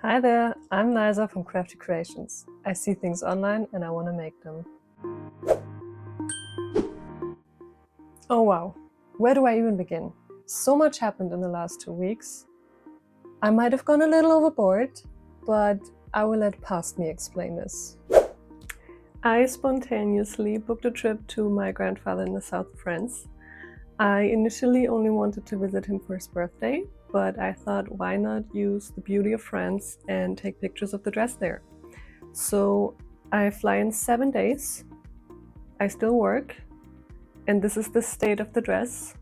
Hi there, I'm Liza from Crafty.creations. I see things online and I want to make them. Oh wow, where do I even begin? So much happened in the last 2 weeks. I might have gone a little overboard, but I will let past me explain this. I spontaneously booked a trip to my grandfather in the south of France. I initially only wanted to visit him for his birthday, but I thought why not use the beauty of France and take pictures of the dress there. So I fly in 7 days, I still work, and this is the state of the dress.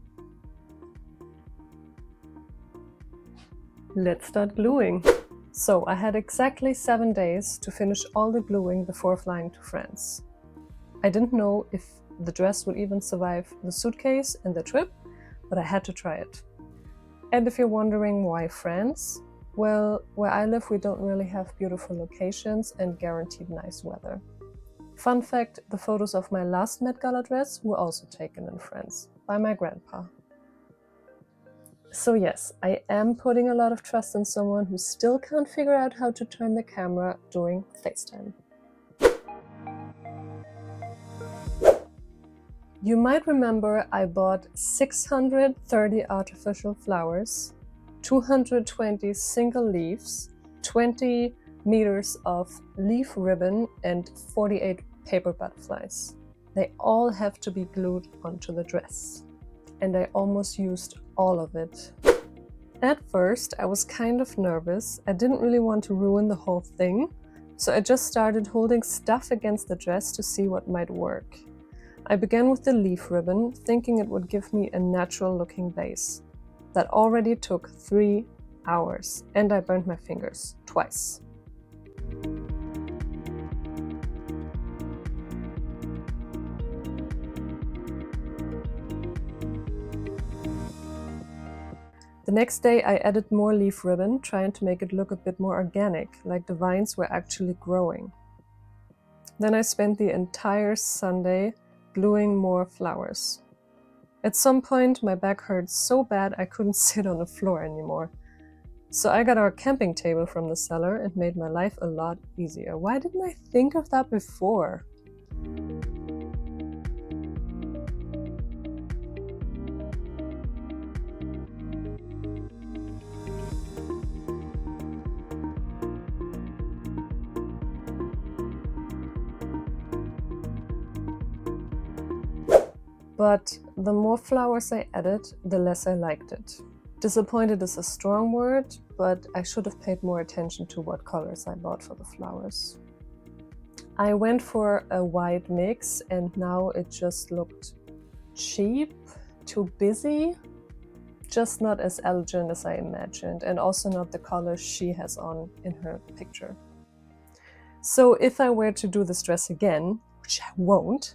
Let's start gluing. So I had exactly 7 days to finish all the gluing before flying to France. I didn't know if the dress would even survive the suitcase and the trip, but I had to try it. And if you're wondering why France, well, where I live we don't really have beautiful locations and guaranteed nice weather. Fun fact, the photos of my last Met Gala dress were also taken in France by my grandpa. So yes, I am putting a lot of trust in someone who still can't figure out how to turn the camera during FaceTime. You might remember I bought 630 artificial flowers, 220 single leaves, 20 meters of leaf ribbon and 48 paper butterflies. They all have to be glued onto the dress. And I almost used all of it. At first, I was kind of nervous. I didn't really want to ruin the whole thing, so I just started holding stuff against the dress to see what might work. I began with the leaf ribbon, thinking it would give me a natural-looking base. That already took 3 hours, and I burned my fingers twice. The next day I added more leaf ribbon, trying to make it look a bit more organic, like the vines were actually growing. Then I spent the entire Sunday gluing more flowers. At some point my back hurt so bad I couldn't sit on the floor anymore. So I got our camping table from the cellar and made my life a lot easier. Why didn't I think of that before? But the more flowers I added, the less I liked it. Disappointed is a strong word, but I should have paid more attention to what colors I bought for the flowers. I went for a white mix and now it just looked cheap, too busy, just not as elegant as I imagined, and also not the color she has on in her picture. So if I were to do this dress again, which I won't,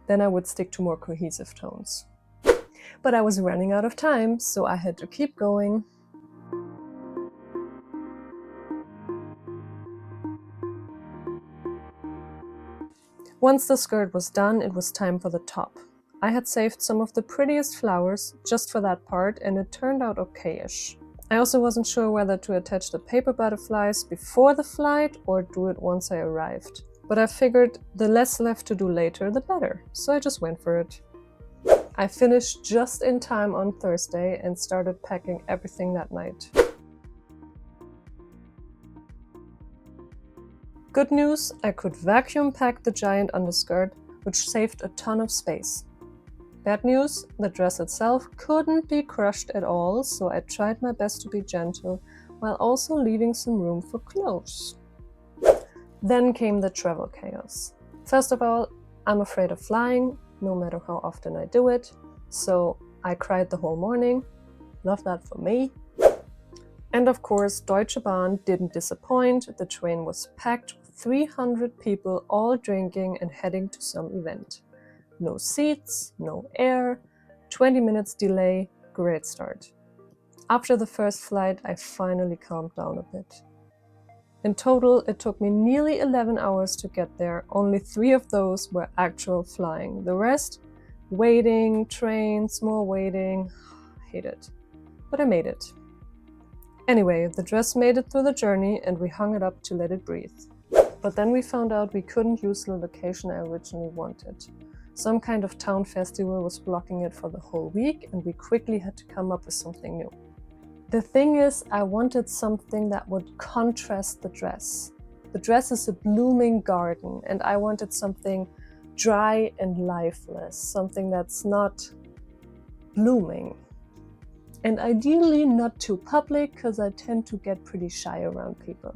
then I would stick to more cohesive tones. But I was running out of time, so I had to keep going. Once the skirt was done, it was time for the top. I had saved some of the prettiest flowers just for that part, and it turned out okay-ish. I also wasn't sure whether to attach the paper butterflies before the flight or do it once I arrived. But I figured the less left to do later, the better, so I just went for it. I finished just in time on Thursday and started packing everything that night. Good news, I could vacuum pack the giant underskirt, which saved a ton of space. Bad news, the dress itself couldn't be crushed at all, so I tried my best to be gentle while also leaving some room for clothes. Then came the travel chaos. First of all, I'm afraid of flying, no matter how often I do it, so I cried the whole morning. Love that for me. And of course, Deutsche Bahn didn't disappoint. The train was packed with 300 people all drinking and heading to some event. No seats, no air, 20 minutes delay, great start. After the first flight, I finally calmed down a bit. In total, it took me nearly 11 hours to get there. Only 3 of those were actual flying. The rest, waiting, trains, more waiting. I hate it. But I made it. Anyway, the dress made it through the journey and we hung it up to let it breathe. But then we found out we couldn't use the location I originally wanted. Some kind of town festival was blocking it for the whole week and we quickly had to come up with something new. The thing is, I wanted something that would contrast the dress. The dress is a blooming garden and I wanted something dry and lifeless, something that's not blooming. And ideally not too public, because I tend to get pretty shy around people.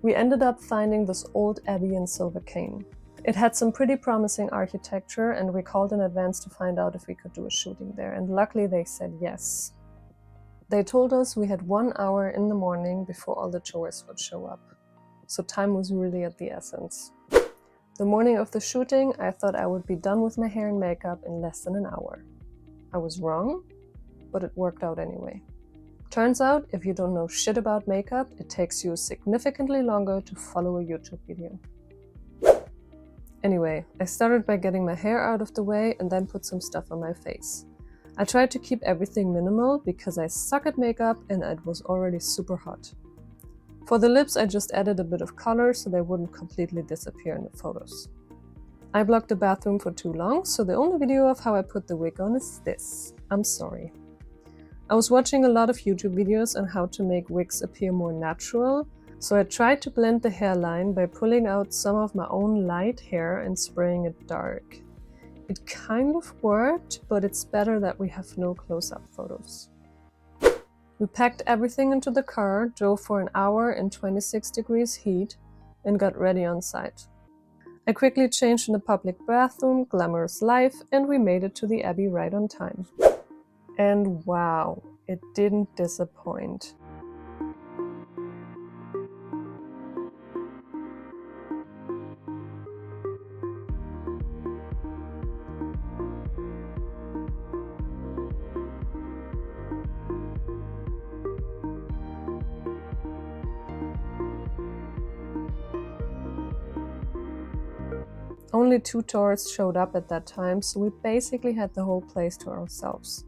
We ended up finding this old abbey in Silver Cane. It had some pretty promising architecture and we called in advance to find out if we could do a shooting there, and luckily they said yes. They told us we had 1 hour in the morning before all the tourists would show up. So time was really at the essence. The morning of the shooting, I thought I would be done with my hair and makeup in less than an hour. I was wrong, but it worked out anyway. Turns out, if you don't know shit about makeup, it takes you significantly longer to follow a YouTube video. Anyway, I started by getting my hair out of the way and then put some stuff on my face. I tried to keep everything minimal because I suck at makeup and it was already super hot. For the lips, I just added a bit of color so they wouldn't completely disappear in the photos. I blocked the bathroom for too long, so the only video of how I put the wig on is this. I'm sorry. I was watching a lot of YouTube videos on how to make wigs appear more natural, so I tried to blend the hairline by pulling out some of my own light hair and spraying it dark. It kind of worked, but it's better that we have no close-up photos. We packed everything into the car, drove for an hour in 26 degrees heat, and got ready on site. I quickly changed in the public bathroom, glamorous life, and we made it to the Abbey right on time. And wow, it didn't disappoint. Only 2 tourists showed up at that time, so we basically had the whole place to ourselves.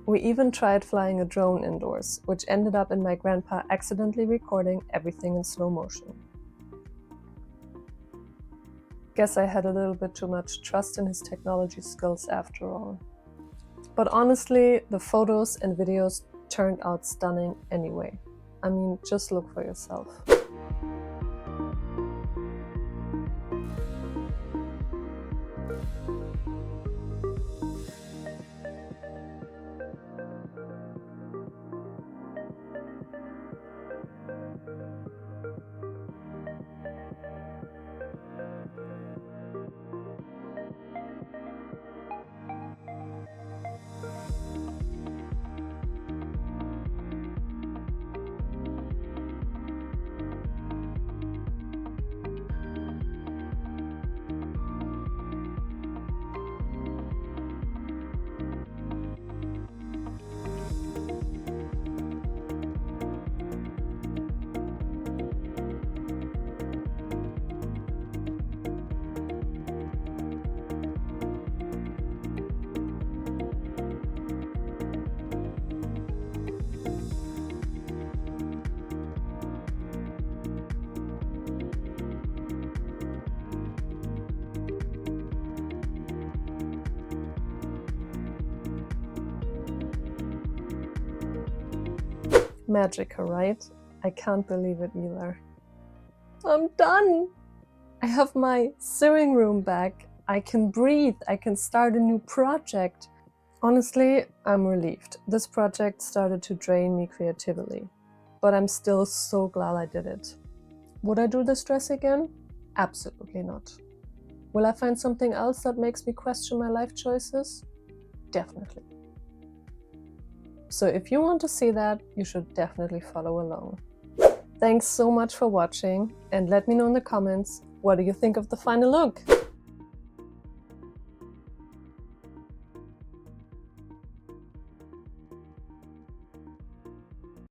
We even tried flying a drone indoors, which ended up in my grandpa accidentally recording everything in slow motion. Guess I had a little bit too much trust in his technology skills after all. But honestly, the photos and videos turned out stunning anyway. I mean, just look for yourself. Magic, right? I can't believe it either. I'm done! I have my sewing room back. I can breathe. I can start a new project. Honestly, I'm relieved. This project started to drain me creatively, but I'm still so glad I did it. Would I do this dress again? Absolutely not. Will I find something else that makes me question my life choices? Definitely. So if you want to see that, you should definitely follow along. Thanks so much for watching and let me know in the comments, what do you think of the final look?